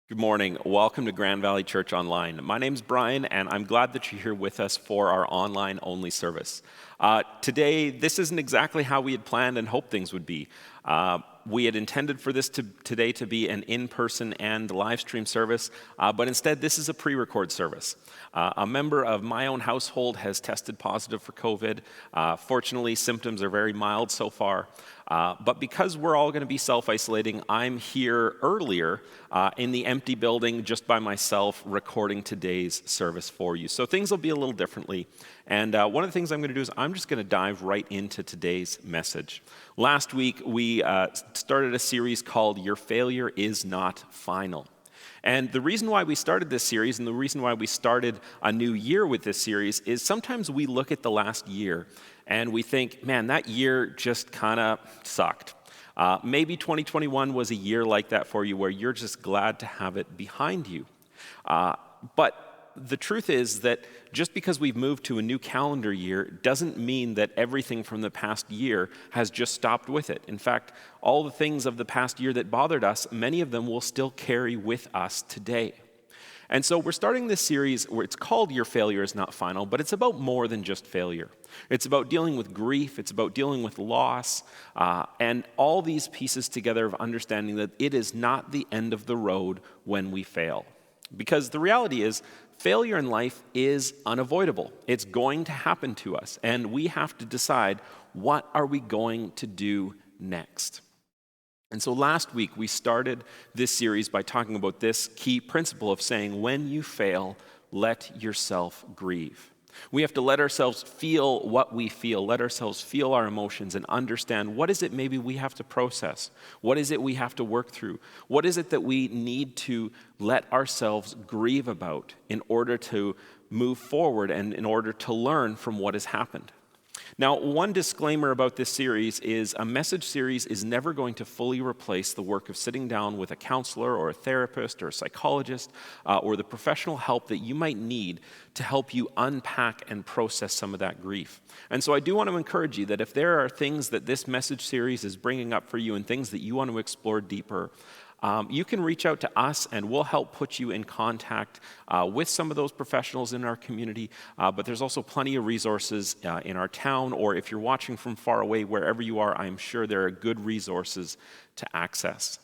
Good morning. Welcome to Grand Valley Church Online. My name's Brian, and I'm glad that you're here with us for our online-only service. Today, this isn't exactly how we had planned and hoped things would be. We had intended for this today to be an in-person and live stream service, but instead this is a pre-record service. A member of my own household has tested positive for COVID. Fortunately, symptoms are very mild so far. But because we're all going to be self-isolating, I'm here earlier in the empty building just by myself recording today's service for you. So things will be a little differently. And one of the things I'm going to do is I'm just going to dive right into today's message. Last week, we started a series called Your Failure Is Not Final. And the reason why we started this series and the reason why we started a new year with this series is sometimes we look at the last year and we think, man, that year just kind of sucked. Maybe 2021 was a year like that for you where you're just glad to have it behind you. But the truth is that just because we've moved to a new calendar year doesn't mean that everything from the past year has just stopped with it. In fact, all the things of the past year that bothered us, many of them will still carry with us today. And so we're starting this series where it's called Your Failure Is Not Final, but it's about more than just failure. It's about dealing with grief, it's about dealing with loss, and all these pieces together of understanding that it is not the end of the road when we fail. Because the reality is, failure in life is unavoidable. It's going to happen to us, and we have to decide, what are we going to do next? And so last week, we started this series by talking about this key principle of saying, when you fail, let yourself grieve. We have to let ourselves feel what we feel, let ourselves feel our emotions and understand what is it maybe we have to process? What is it we have to work through? What is it that we need to let ourselves grieve about in order to move forward and in order to learn from what has happened? Now, one disclaimer about this series is a message series is never going to fully replace the work of sitting down with a counselor or a therapist or a psychologist or the professional help that you might need to help you unpack and process some of that grief. And so I do want to encourage you that if there are things that this message series is bringing up for you and things that you want to explore deeper, you can reach out to us and we'll help put you in contact with some of those professionals in our community. But there's also plenty of resources in our town, or if you're watching from far away, wherever you are, I'm sure there are good resources to access.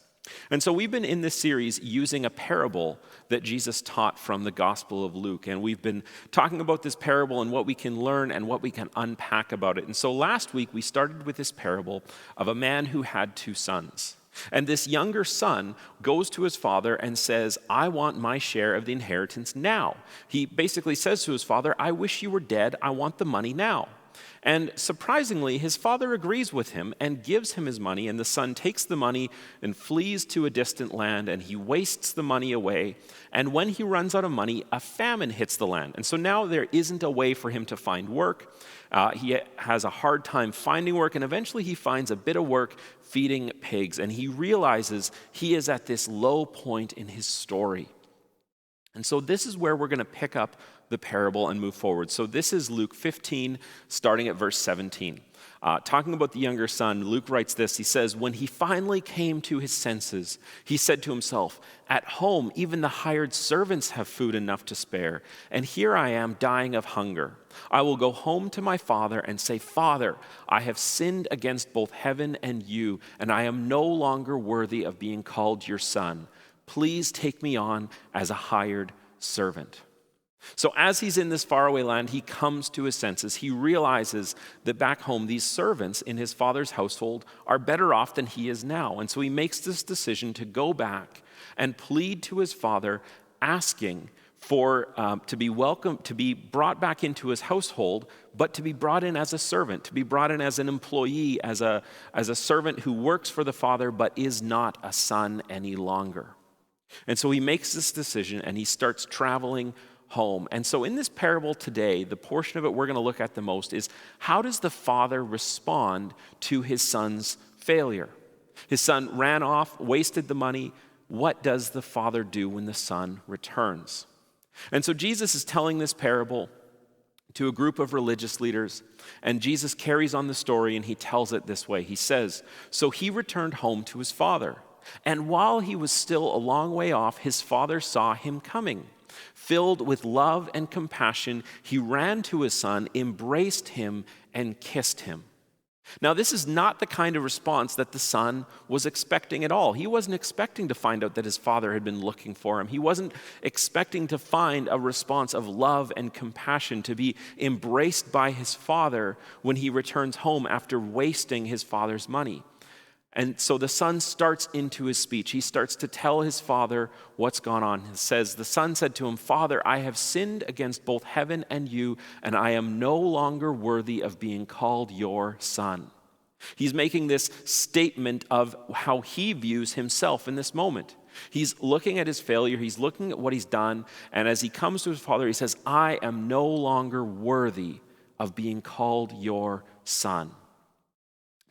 And so we've been in this series using a parable that Jesus taught from the Gospel of Luke. And we've been talking about this parable and what we can learn and what we can unpack about it. And so last week we started with this parable of a man who had two sons. And this younger son goes to his father and says, I want my share of the inheritance now. He basically says to his father, I wish you were dead. I want the money now. And surprisingly, his father agrees with him and gives him his money, and the son takes the money and flees to a distant land, and he wastes the money away. And when he runs out of money, a famine hits the land. And so now there isn't a way for him to find work. He has a hard time finding work, and eventually he finds a bit of work feeding pigs, and he realizes he is at this low point in his story. And so this is where we're going to pick up the parable and move forward. So this is Luke 15, starting at verse 17. Talking about the younger son, Luke writes this. He says, when he finally came to his senses, he said to himself, at home, even the hired servants have food enough to spare, and here I am dying of hunger. I will go home to my father and say, Father, I have sinned against both heaven and you, and I am no longer worthy of being called your son. Please take me on as a hired servant. So as he's in this faraway land, he comes to his senses. He realizes that back home, these servants in his father's household are better off than he is now. And so he makes this decision to go back and plead to his father, asking for to be welcome, to be brought back into his household, but to be brought in as a servant, to be brought in as an employee, as a servant who works for the father, but is not a son any longer. And so he makes this decision and he starts traveling home. And so in this parable today, the portion of it we're going to look at the most is, how does the father respond to his son's failure? His son ran off, wasted the money. What does the father do when the son returns? And so Jesus is telling this parable to a group of religious leaders, and Jesus carries on the story and he tells it this way. He says, so he returned home to his father. And while he was still a long way off, his father saw him coming. Filled with love and compassion, he ran to his son, embraced him, and kissed him. Now, this is not the kind of response that the son was expecting at all. He wasn't expecting to find out that his father had been looking for him. He wasn't expecting to find a response of love and compassion, to be embraced by his father when he returns home after wasting his father's money. And so the son starts into his speech. He starts to tell his father what's gone on. It says, the son said to him, "Father, I have sinned against both heaven and you, and I am no longer worthy of being called your son." He's making this statement of how he views himself in this moment. He's looking at his failure. He's looking at what he's done. And as he comes to his father, he says, "I am no longer worthy of being called your son."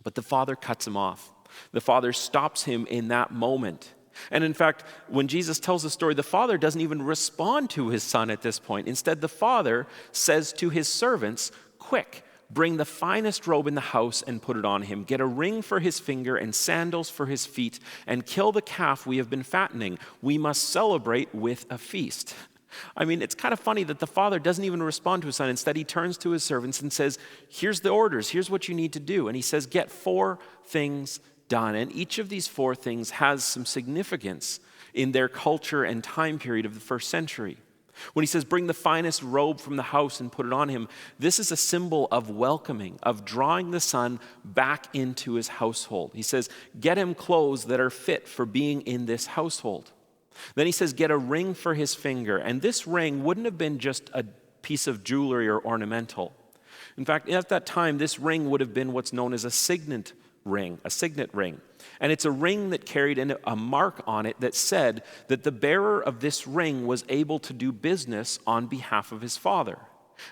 But the father cuts him off. The father stops him in that moment. And in fact, when Jesus tells the story, the father doesn't even respond to his son at this point. Instead, the father says to his servants, "Quick, bring the finest robe in the house and put it on him. Get a ring for his finger and sandals for his feet, and kill the calf we have been fattening. We must celebrate with a feast." I mean, it's kind of funny that the father doesn't even respond to his son. Instead, he turns to his servants and says, "Here's the orders. Here's what you need to do." And he says, "Get 4 things done." And each of these 4 things has some significance in their culture and time period of the first century. When he says, "Bring the finest robe from the house and put it on him," this is a symbol of welcoming, of drawing the son back into his household. He says, "Get him clothes that are fit for being in this household." Then he says, "Get a ring for his finger." And this ring wouldn't have been just a piece of jewelry or ornamental. In fact, at that time, this ring would have been what's known as a signet ring. And it's a ring that carried a mark on it that said that the bearer of this ring was able to do business on behalf of his father.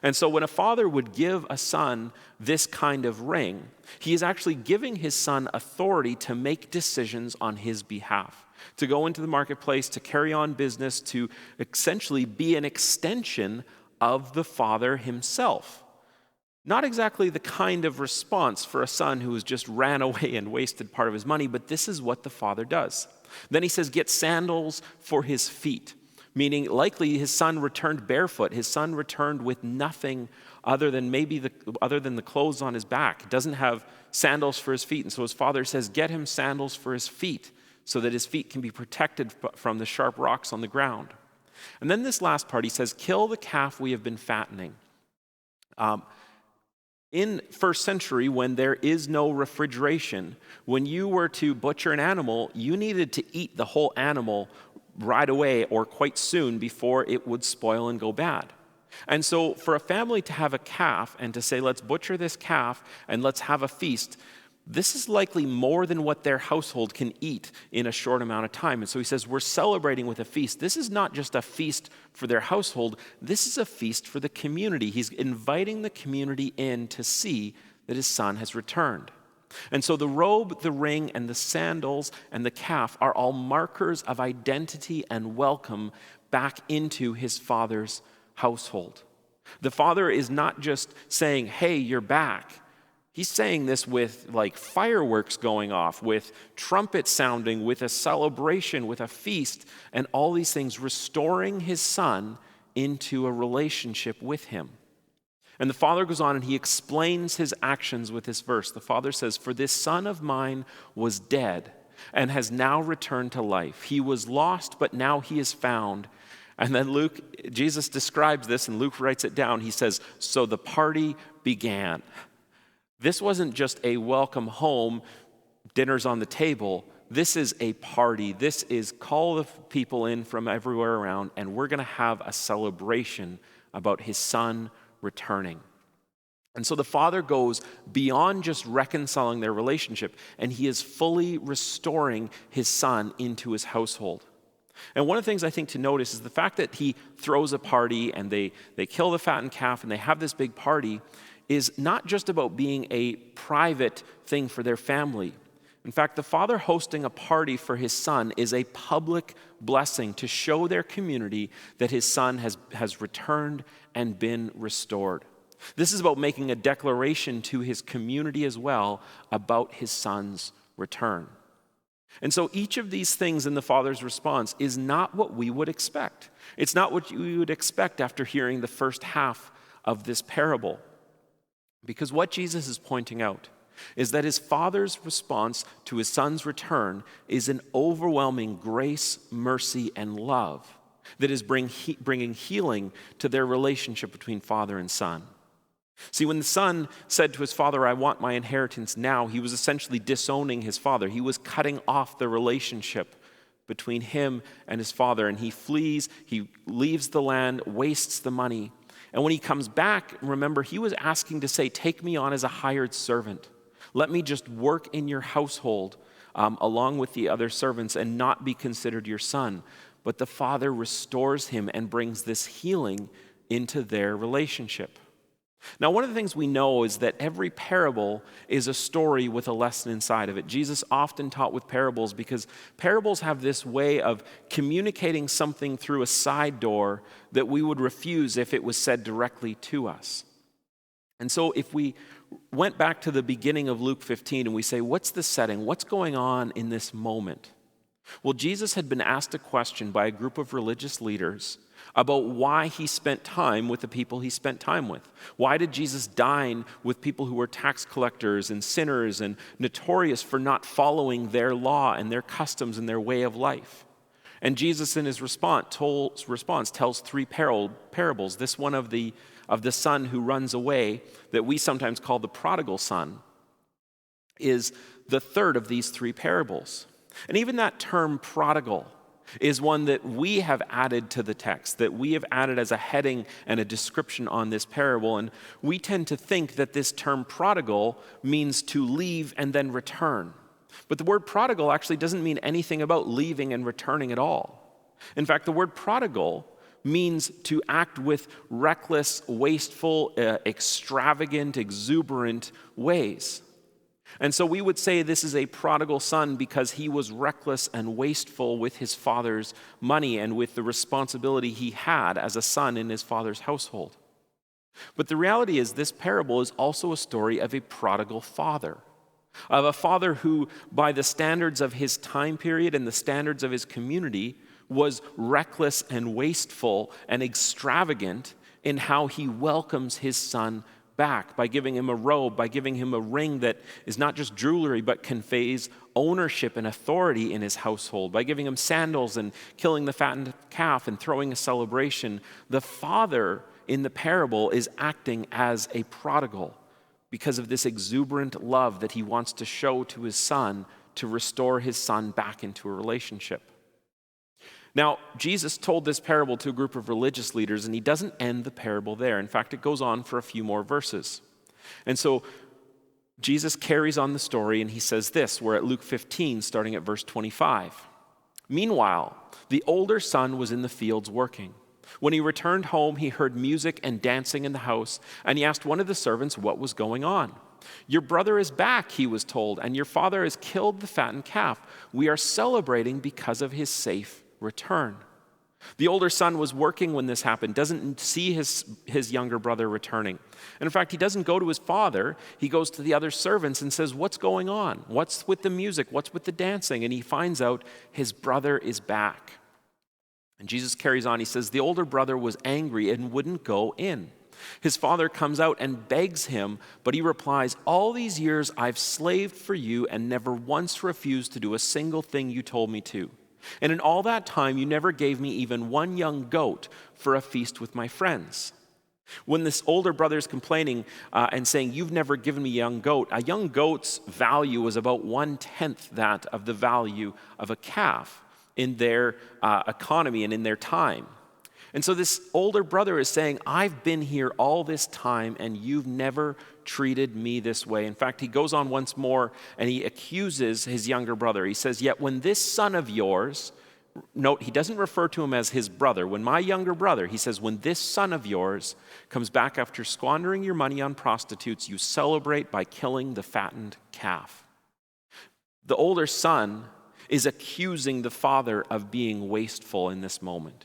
And so when a father would give a son this kind of ring, he is actually giving his son authority to make decisions on his behalf, to go into the marketplace, to carry on business, to essentially be an extension of the father himself. Not exactly the kind of response for a son who has just ran away and wasted part of his money, but this is what the father does. Then he says, "Get sandals for his feet," meaning likely his son returned barefoot. His son returned with nothing other than the clothes on his back. He doesn't have sandals for his feet. And so his father says, "Get him sandals for his feet so that his feet can be protected from the sharp rocks on the ground." And then this last part, he says, "Kill the calf we have been fattening." In first century, when there is no refrigeration, when you were to butcher an animal, you needed to eat the whole animal right away or quite soon before it would spoil and go bad. And so for a family to have a calf and to say, "Let's butcher this calf and let's have a feast," this is likely more than what their household can eat in a short amount of time. And so he says, "We're celebrating with a feast." This is not just a feast for their household. This is a feast for the community. He's inviting the community in to see that his son has returned. And so the robe, the ring, and the sandals, and the calf are all markers of identity and welcome back into his father's household. The father is not just saying, "Hey, you're back." He's saying this with like fireworks going off, with trumpets sounding, with a celebration, with a feast, and all these things restoring his son into a relationship with him. And the father goes on and he explains his actions with this verse. The father says, "For this son of mine was dead and has now returned to life. He was lost, but now he is found." And then Jesus describes this, and Luke writes it down. He says, "So the party began." This wasn't just a welcome home, dinner's on the table. This is a party. This is call the people in from everywhere around, and we're going to have a celebration about his son returning. And so the father goes beyond just reconciling their relationship, and he is fully restoring his son into his household. And one of the things I think to notice is the fact that he throws a party and they kill the fattened calf and they have this big party is not just about being a private thing for their family. In fact, the father hosting a party for his son is a public blessing to show their community that his son has returned and been restored. This is about making a declaration to his community as well about his son's return. And so each of these things in the Father's response is not what we would expect. It's not what you would expect after hearing the first half of this parable. Because what Jesus is pointing out is that his Father's response to his Son's return is an overwhelming grace, mercy, and love that is bringing healing to their relationship between Father and Son. See, when the Son said to his Father, "I want my inheritance now," he was essentially disowning his Father. He was cutting off the relationship between him and his Father, and he flees, he leaves the land, wastes the money. And when he comes back, remember, he was asking to say, "Take me on as a hired servant. Let me just work in your household along with the other servants and not be considered your son." But the Father restores him and brings this healing into their relationship. Now, one of the things we know is that every parable is a story with a lesson inside of it. Jesus often taught with parables because parables have this way of communicating something through a side door that we would refuse if it was said directly to us. And so if we went back to the beginning of Luke 15 and we say, what's the setting? What's going on in this moment? Well, Jesus had been asked a question by a group of religious leaders about why he spent time with the people he spent time with. Why did Jesus dine with people who were tax collectors and sinners and notorious for not following their law and their customs and their way of life? And Jesus, in his response, tells three parables. This one of the son who runs away, that we sometimes call the prodigal son, is the third of these three parables. And even that term prodigal is one that we have added to the text, that we have added as a heading and a description on this parable. And we tend to think that this term prodigal means to leave and then return. But the word prodigal actually doesn't mean anything about leaving and returning at all. In fact, the word prodigal means to act with reckless, wasteful, extravagant, exuberant ways. And so we would say this is a prodigal son because he was reckless and wasteful with his father's money and with the responsibility he had as a son in his father's household. But the reality is this parable is also a story of a prodigal father, of a father who, by the standards of his time period and the standards of his community, was reckless and wasteful and extravagant in how he welcomes his son back by giving him a robe, by giving him a ring that is not just jewelry but conveys ownership and authority in his household, by giving him sandals and killing the fattened calf and throwing a celebration. The father in the parable is acting as a prodigal because of this exuberant love that he wants to show to his son to restore his son back into a relationship. Now, Jesus told this parable to a group of religious leaders, and he doesn't end the parable there. In fact, it goes on for a few more verses. And so Jesus carries on the story, and he says this. We're at Luke 15, starting at verse 25. "Meanwhile, the older son was in the fields working. When he returned home, he heard music and dancing in the house, and he asked one of the servants what was going on. 'Your brother is back,' he was told, 'and your father has killed the fattened calf. We are celebrating because of his safe return.' The older son was working when this happened, doesn't see his younger brother returning. And in fact, he doesn't go to his father. He goes to the other servants and says, 'What's going on? What's with the music? What's with the dancing?' And he finds out his brother is back. And Jesus carries on. He says, 'The older brother was angry and wouldn't go in. His father comes out and begs him, but he replies, "All these years I've slaved for you and never once refused to do a single thing you told me to. And in all that time, you never gave me even one young goat for a feast with my friends." When this older brother is complaining and saying, "You've never given me a young goat's value was about 1/10 that of the value of a calf in their economy and in their time. And so this older brother is saying, "I've been here all this time and you've never treated me this way." In fact, he goes on once more and he accuses his younger brother. He says, "Yet when this son of yours," note, he doesn't refer to him as his brother. When my younger brother, he says, "When this son of yours comes back after squandering your money on prostitutes, you celebrate by killing the fattened calf." The older son is accusing the father of being wasteful in this moment.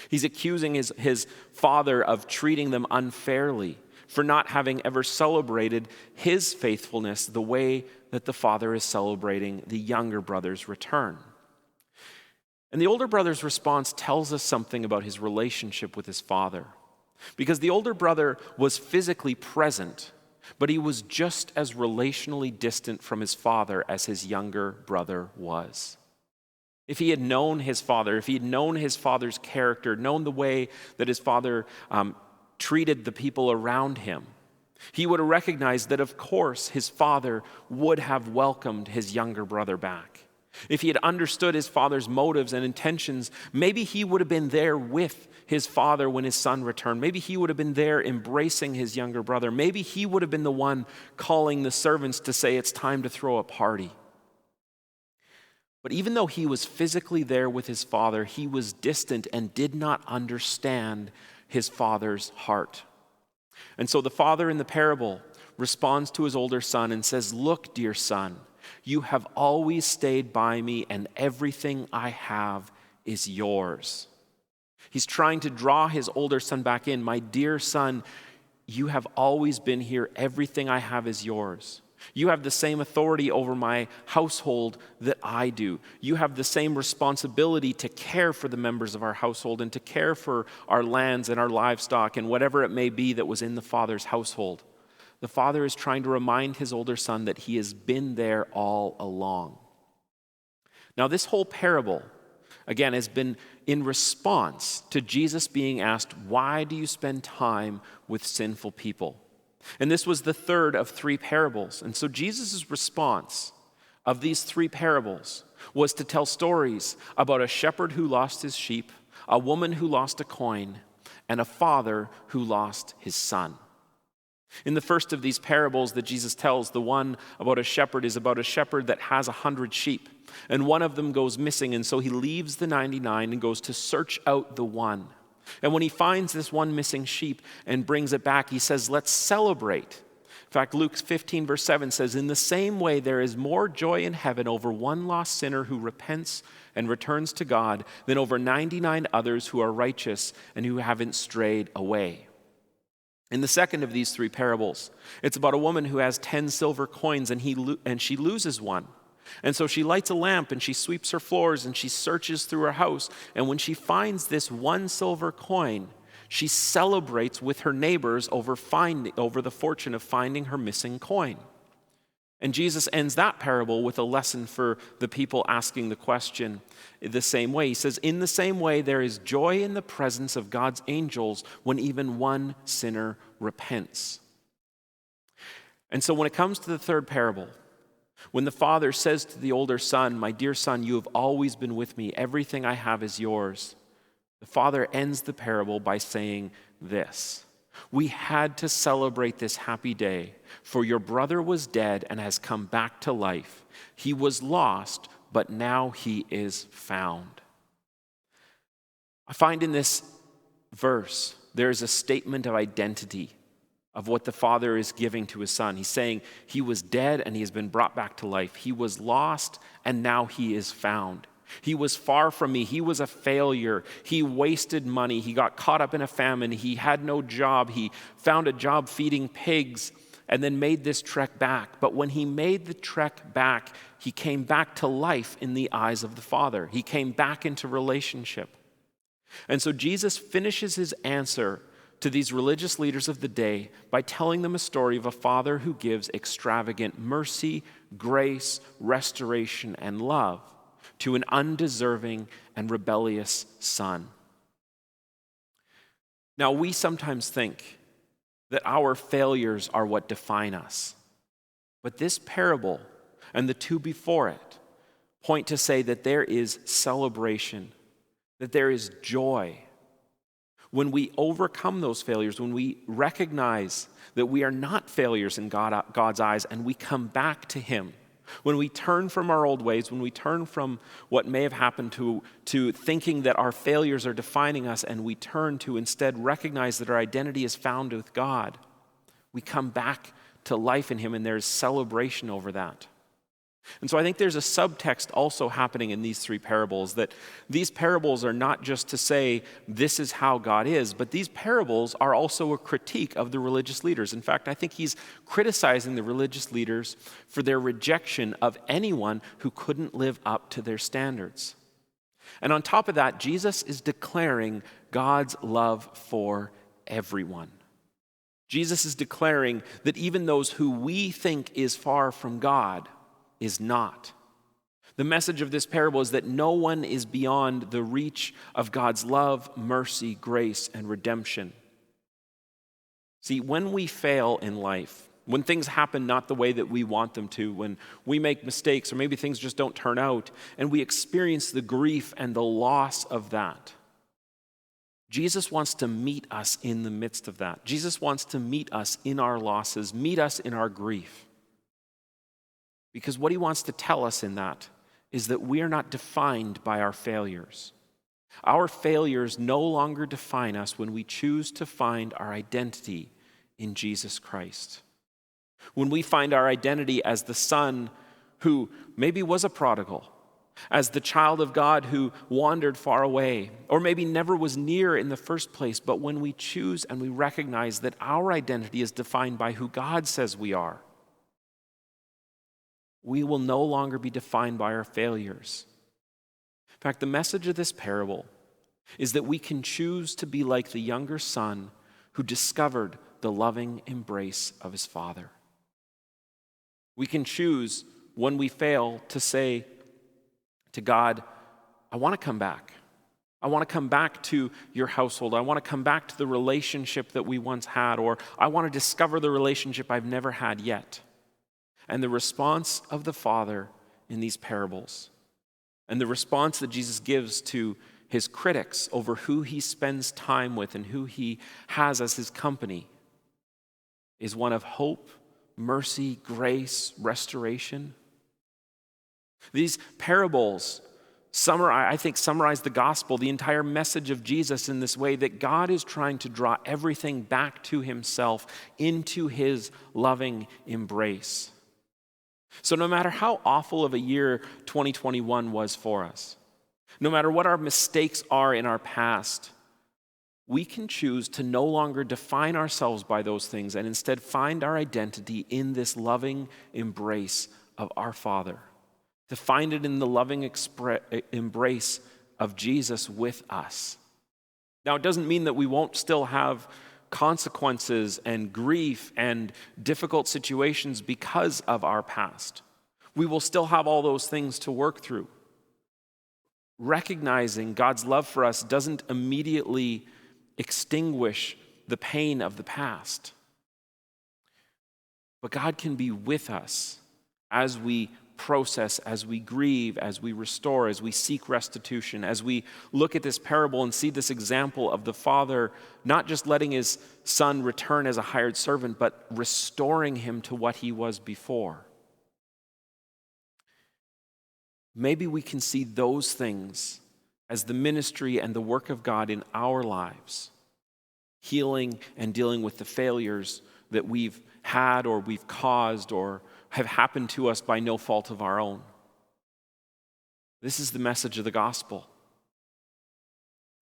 He's accusing his father of treating them unfairly, for not having ever celebrated his faithfulness the way that the father is celebrating the younger brother's return. And the older brother's response tells us something about his relationship with his father. Because the older brother was physically present, but he was just as relationally distant from his father as his younger brother was. If he had known his father, if he had known his father's character, known the way that his father treated the people around him, he would have recognized that, of course, his father would have welcomed his younger brother back. If he had understood his father's motives and intentions, maybe he would have been there with his father when his son returned. Maybe he would have been there embracing his younger brother. Maybe he would have been the one calling the servants to say it's time to throw a party. But even though he was physically there with his father, he was distant and did not understand his father's heart. And so the father in the parable responds to his older son and says, "Look, dear son, you have always stayed by me, and everything I have is yours." He's trying to draw his older son back in. "My dear son, you have always been here. Everything I have is yours. You have the same authority over my household that I do. You have the same responsibility to care for the members of our household and to care for our lands and our livestock and whatever it may be that was in the father's household." The father is trying to remind his older son that he has been there all along. Now, this whole parable, again, has been in response to Jesus being asked, "Why do you spend time with sinful people?" And this was the third of three parables. And so Jesus' response of these three parables was to tell stories about a shepherd who lost his sheep, a woman who lost a coin, and a father who lost his son. In the first of these parables that Jesus tells, the one about a shepherd is about a shepherd that has 100 sheep, and one of them goes missing, and so he leaves the 99 and goes to search out the one. And when he finds this one missing sheep and brings it back, he says, "Let's celebrate." In fact, Luke 15 verse 7 says, "In the same way there is more joy in heaven over one lost sinner who repents and returns to God than over 99 others who are righteous and who haven't strayed away." In the second of these three parables, it's about a woman who has 10 silver coins and she loses one. And so she lights a lamp and she sweeps her floors and she searches through her house. And when she finds this one silver coin, she celebrates with her neighbors over the fortune of finding her missing coin. And Jesus ends that parable with a lesson for the people asking the question the same way. He says, "In the same way, there is joy in the presence of God's angels when even one sinner repents." And so when it comes to the third parable, when the father says to the older son, "My dear son, you have always been with me. Everything I have is yours," the father ends the parable by saying this: "We had to celebrate this happy day, for your brother was dead and has come back to life. He was lost, but now he is found." I find in this verse, there is a statement of identity of what the father is giving to his son. He's saying he was dead and he has been brought back to life. He was lost and now he is found. He was far from me. He was a failure. He wasted money. He got caught up in a famine. He had no job. He found a job feeding pigs and then made this trek back. But when he made the trek back, he came back to life in the eyes of the Father. He came back into relationship. And so Jesus finishes his answer to these religious leaders of the day by telling them a story of a father who gives extravagant mercy, grace, restoration, and love to an undeserving and rebellious son. Now, we sometimes think that our failures are what define us. But this parable and the two before it point to say that there is celebration, that there is joy. When we overcome those failures, when we recognize that we are not failures in God's eyes and we come back to him, when we turn from our old ways, when we turn from what may have happened to thinking that our failures are defining us, and we turn to instead recognize that our identity is found with God, we come back to life in him, and there's celebration over that. And so I think there's a subtext also happening in these three parables, that these parables are not just to say this is how God is, but these parables are also a critique of the religious leaders. In fact, I think he's criticizing the religious leaders for their rejection of anyone who couldn't live up to their standards. And on top of that, Jesus is declaring God's love for everyone. Jesus is declaring that even those who we think is far from God is not. The message of this parable is that no one is beyond the reach of God's love, mercy, grace, and redemption. See, when we fail in life, when things happen not the way that we want them to, when we make mistakes or maybe things just don't turn out, and we experience the grief and the loss of that, Jesus wants to meet us in the midst of that. Jesus wants to meet us in our losses, meet us in our grief. Because what he wants to tell us in that is that we are not defined by our failures. Our failures no longer define us when we choose to find our identity in Jesus Christ. When we find our identity as the son who maybe was a prodigal, as the child of God who wandered far away, or maybe never was near in the first place, but when we choose and we recognize that our identity is defined by who God says we are, we will no longer be defined by our failures. In fact, the message of this parable is that we can choose to be like the younger son who discovered the loving embrace of his father. We can choose when we fail to say to God, I want to come back. I want to come back to your household. I want to come back to the relationship that we once had, or I want to discover the relationship I've never had yet. And the response of the Father in these parables, and the response that Jesus gives to his critics over who he spends time with and who he has as his company, is one of hope, mercy, grace, restoration. These parables summarize the gospel, the entire message of Jesus, in this way that God is trying to draw everything back to himself, into his loving embrace. So no matter how awful of a year 2021 was for us, no matter what our mistakes are in our past, we can choose to no longer define ourselves by those things and instead find our identity in this loving embrace of our Father, to find it in the loving embrace of Jesus with us. Now, it doesn't mean that we won't still have consequences and grief and difficult situations because of our past. We will still have all those things to work through. Recognizing God's love for us doesn't immediately extinguish the pain of the past. But God can be with us as we process, as we grieve, as we restore, as we seek restitution, as we look at this parable and see this example of the Father not just letting his son return as a hired servant, but restoring him to what he was before. Maybe we can see those things as the ministry and the work of God in our lives, healing and dealing with the failures that we've had or we've caused or have happened to us by no fault of our own. This is the message of the gospel,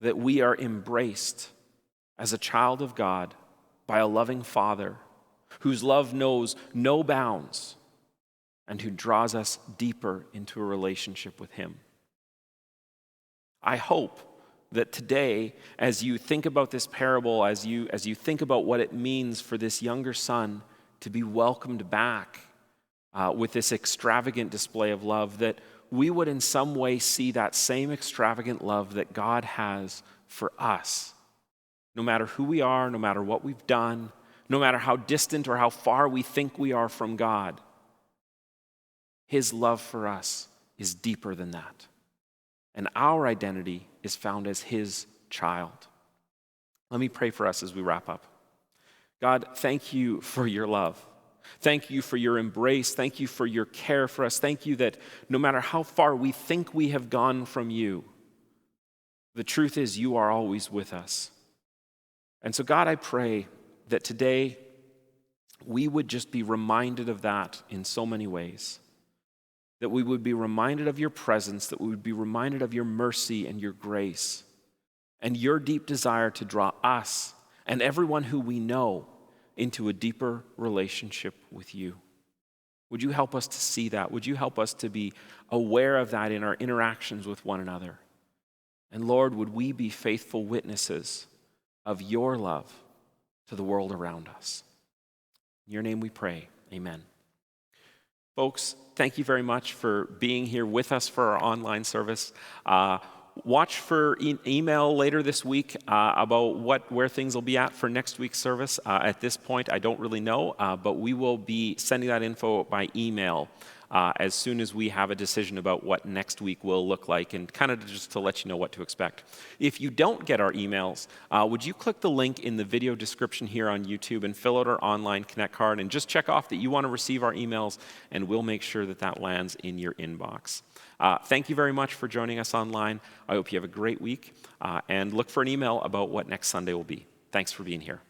that we are embraced as a child of God by a loving Father whose love knows no bounds and who draws us deeper into a relationship with him. I hope that today, as you think about this parable, as you think about what it means for this younger son to be welcomed back with this extravagant display of love, that we would in some way see that same extravagant love that God has for us. No matter who we are, no matter what we've done, no matter how distant or how far we think we are from God, his love for us is deeper than that. And our identity is found as his child. Let me pray for us as we wrap up. God, thank you for your love. Thank you for your embrace. Thank you for your care for us. Thank you that no matter how far we think we have gone from you, the truth is you are always with us. And so, God, I pray that today we would just be reminded of that in so many ways. that we would be reminded of your presence, that we would be reminded of your mercy and your grace, and your deep desire to draw us and everyone who we know into a deeper relationship with you. Would you help us to see that? Would you help us to be aware of that in our interactions with one another? And Lord, would we be faithful witnesses of your love to the world around us? In your name we pray, amen. Folks, thank you very much for being here with us for our online service. Watch for email later this week about where things will be at for next week's service. At this point, I don't really know, but we will be sending that info by email as soon as we have a decision about what next week will look like, and kind of just to let you know what to expect. If you don't get our emails, would you click the link in the video description here on YouTube and fill out our online Connect card and just check off that you want to receive our emails, and we'll make sure that that lands in your inbox. Thank you very much for joining us online. I hope you have a great week, and look for an email about what next Sunday will be. Thanks for being here.